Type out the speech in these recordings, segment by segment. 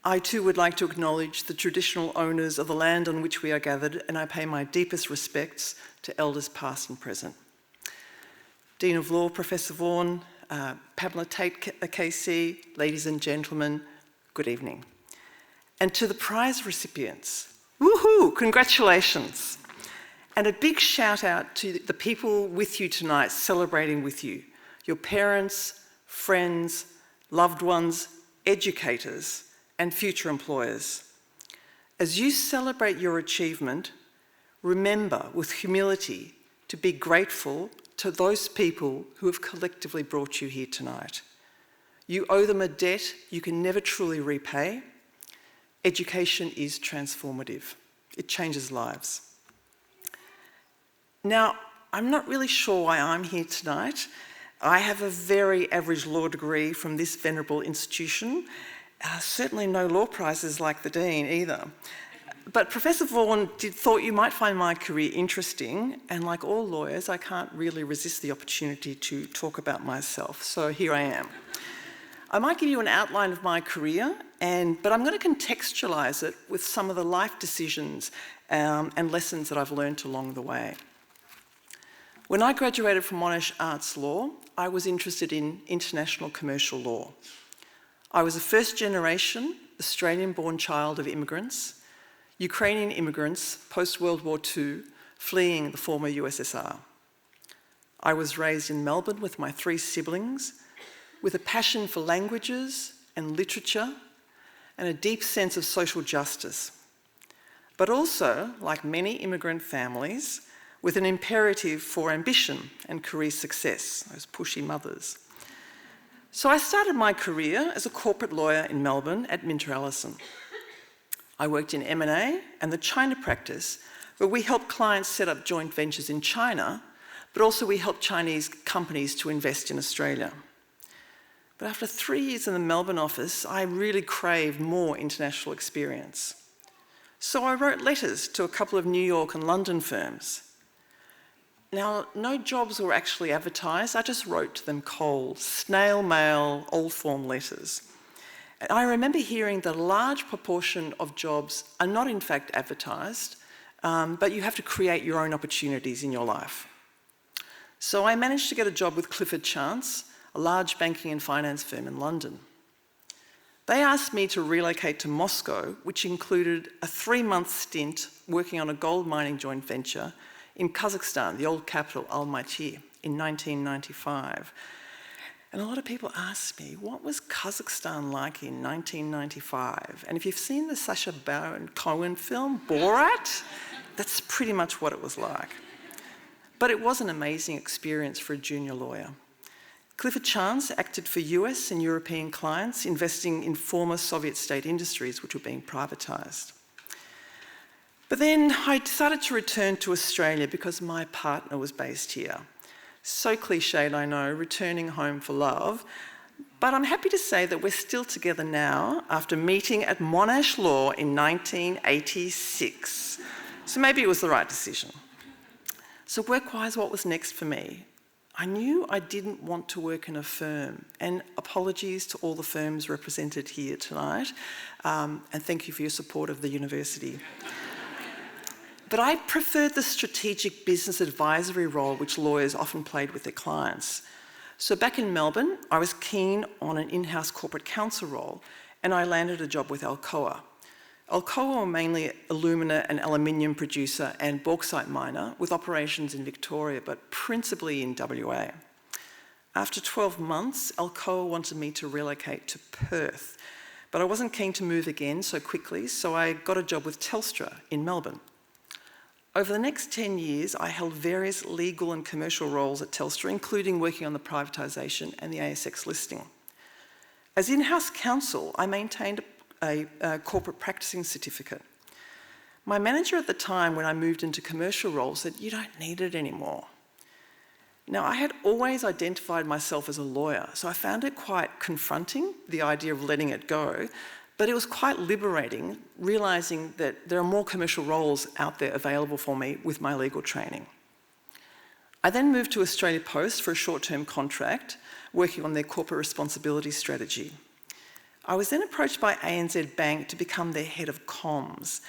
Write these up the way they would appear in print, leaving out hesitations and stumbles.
I too would like to acknowledge the traditional owners of the land on which we are gathered, and I pay my deepest respects to elders past and present. Dean of Law, Professor Vaughan, Pamela Tate KC, ladies and gentlemen, good evening. And to the prize recipients, woohoo, congratulations. And a big shout out to the people with you tonight, celebrating with you, your parents, friends, loved ones, educators, and future employers. As you celebrate your achievement, remember with humility to be grateful to those people who have collectively brought you here tonight. You owe them a debt you can never truly repay. Education is transformative. It changes lives. Now, I'm not really sure why I'm here tonight. I have a very average law degree from this venerable institution. Certainly no law prizes like the Dean either. But Professor Vaughan thought you might find my career interesting, and like all lawyers, I can't really resist the opportunity to talk about myself, so here I am. I might give you an outline of my career, but I'm going to contextualise it with some of the life decisions and lessons that I've learned along the way. When I graduated from Monash Arts Law, I was interested in international commercial law. I was a first-generation Australian-born child of immigrants, Ukrainian immigrants post-World War II fleeing the former USSR. I was raised in Melbourne with my 3 siblings, with a passion for languages and literature and a deep sense of social justice, but also, like many immigrant families, with an imperative for ambition and career success, those pushy mothers. So I started my career as a corporate lawyer in Melbourne at Minter Ellison. I worked in M&A and the China practice, where we helped clients set up joint ventures in China, but also we helped Chinese companies to invest in Australia. But after 3 years in the Melbourne office, I really craved more international experience. So I wrote letters to a couple of New York and London firms. Now, no jobs were actually advertised. I just wrote to them cold, snail mail, old-form letters. And I remember hearing that a large proportion of jobs are not in fact advertised, but you have to create your own opportunities in your life. So I managed to get a job with Clifford Chance, a large banking and finance firm in London. They asked me to relocate to Moscow, which included a 3-month stint working on a gold mining joint venture in Kazakhstan, the old capital, Almaty, in 1995. And a lot of people ask me, what was Kazakhstan like in 1995? And if you've seen the Sacha Baron Cohen film, Borat, that's pretty much what it was like. But it was an amazing experience for a junior lawyer. Clifford Chance acted for US and European clients, investing in former Soviet state industries which were being privatised. But then I decided to return to Australia because my partner was based here. So cliched, I know, returning home for love. But I'm happy to say that we're still together now after meeting at Monash Law in 1986. So maybe it was the right decision. So work-wise, what was next for me? I knew I didn't want to work in a firm, and apologies to all the firms represented here tonight, and thank you for your support of the university. But I preferred the strategic business advisory role which lawyers often played with their clients. So back in Melbourne, I was keen on an in-house corporate counsel role, and I landed a job with Alcoa. Alcoa were mainly alumina and aluminium producer and bauxite miner with operations in Victoria, but principally in WA. After 12 months, Alcoa wanted me to relocate to Perth, but I wasn't keen to move again so quickly, so I got a job with Telstra in Melbourne. Over the next 10 years, I held various legal and commercial roles at Telstra, including working on the privatisation and the ASX listing. As in-house counsel, I maintained a corporate practicing certificate. My manager at the time, when I moved into commercial roles, said, "You don't need it anymore." Now, I had always identified myself as a lawyer, so I found it quite confronting, the idea of letting it go. But it was quite liberating, realising that there are more commercial roles out there available for me with my legal training. I then moved to Australia Post for a short-term contract, working on their corporate responsibility strategy. I was then approached by ANZ Bank to become their head of comms.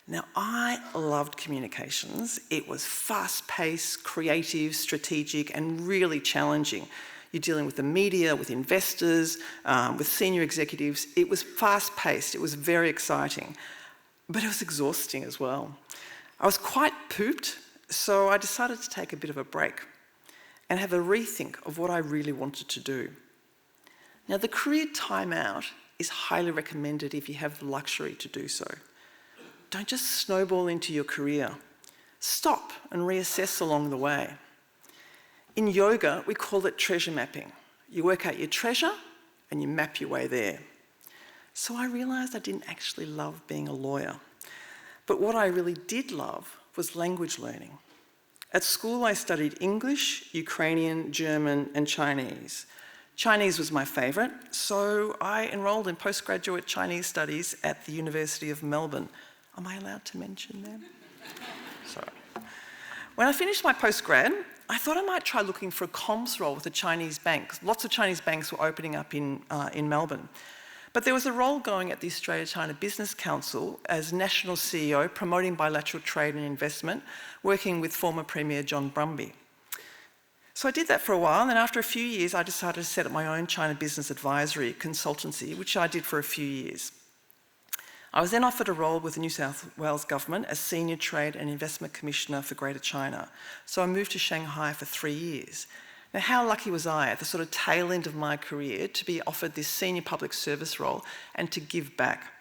Now, I loved communications. It was fast-paced, creative, strategic, and really challenging. You're dealing with the media, with investors, with senior executives. It was fast-paced. It was very exciting, but it was exhausting as well. I was quite pooped, so I decided to take a bit of a break and have a rethink of what I really wanted to do. Now, the career timeout is highly recommended if you have the luxury to do so. Don't just snowball into your career. Stop and reassess along the way. In yoga, we call it treasure mapping. You work out your treasure and you map your way there. So I realised I didn't actually love being a lawyer. But what I really did love was language learning. At school, I studied English, Ukrainian, German, and Chinese. Chinese was my favourite, so I enrolled in postgraduate Chinese studies at the University of Melbourne. Am I allowed to mention them? Sorry. When I finished my postgrad, I thought I might try looking for a comms role with a Chinese bank. Lots of Chinese banks were opening up in Melbourne. But there was a role going at the Australia-China Business Council as National CEO, promoting bilateral trade and investment, working with former Premier John Brumby. So I did that for a while, and then after a few years, I decided to set up my own China business advisory consultancy, which I did for a few years. I was then offered a role with the New South Wales Government as Senior Trade and Investment Commissioner for Greater China. So I moved to Shanghai for 3 years. Now, how lucky was I at the sort of tail end of my career to be offered this senior public service role and to give back,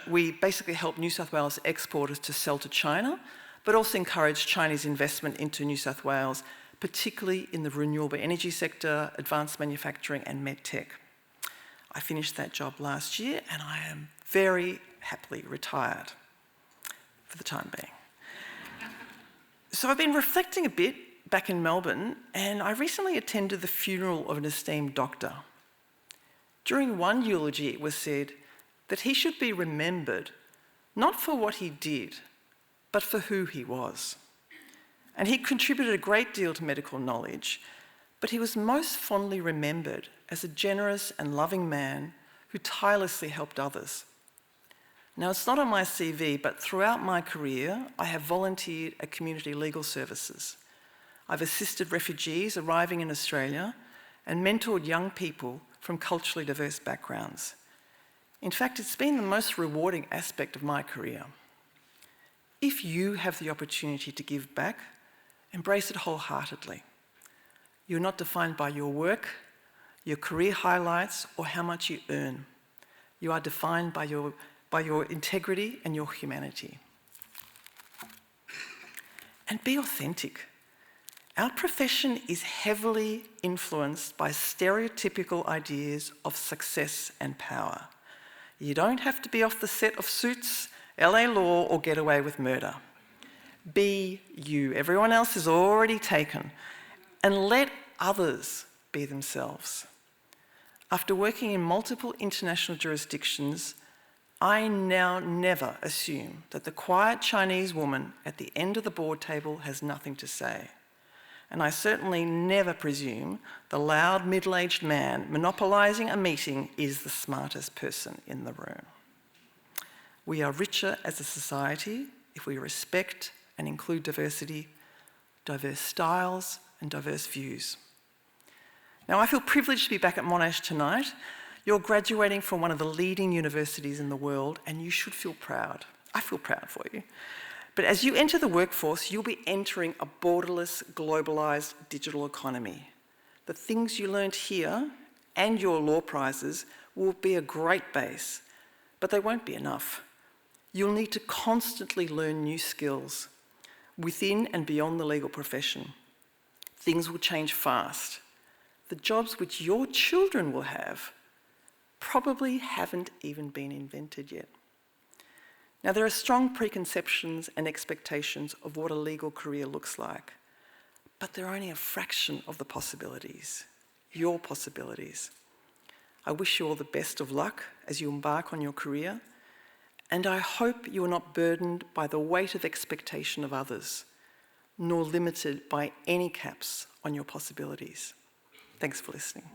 we basically helped New South Wales exporters to sell to China, but also encouraged Chinese investment into New South Wales, particularly in the renewable energy sector, advanced manufacturing and medtech. I finished that job last year and I am very happily retired for the time being. So I've been reflecting a bit back in Melbourne, and I recently attended the funeral of an esteemed doctor. During one eulogy, it was said that he should be remembered not for what he did, but for who he was. And he contributed a great deal to medical knowledge, but he was most fondly remembered as a generous and loving man who tirelessly helped others. Now, it's not on my CV, but throughout my career, I have volunteered at community legal services. I've assisted refugees arriving in Australia and mentored young people from culturally diverse backgrounds. In fact, it's been the most rewarding aspect of my career. If you have the opportunity to give back, embrace it wholeheartedly. You're not defined by your work, your career highlights, or how much you earn. You are defined by your integrity and your humanity. And be authentic. Our profession is heavily influenced by stereotypical ideas of success and power. You don't have to be off the set of Suits, LA Law, or Get Away with Murder. Be you. Everyone else is already taken. And let others be themselves. After working in multiple international jurisdictions, I now never assume that the quiet Chinese woman at the end of the board table has nothing to say. And I certainly never presume the loud middle-aged man monopolising a meeting is the smartest person in the room. We are richer as a society if we respect and include diversity, diverse styles and diverse views. Now, I feel privileged to be back at Monash tonight. You're graduating from one of the leading universities in the world, and you should feel proud. I feel proud for you. But as you enter the workforce, you'll be entering a borderless, globalised digital economy. The things you learned here and your law prizes will be a great base, but they won't be enough. You'll need to constantly learn new skills within and beyond the legal profession. Things will change fast. The jobs which your children will have probably haven't even been invented yet. Now, there are strong preconceptions and expectations of what a legal career looks like, but they're only a fraction of the possibilities, your possibilities. I wish you all the best of luck as you embark on your career, and I hope you are not burdened by the weight of expectation of others, nor limited by any caps on your possibilities. Thanks for listening.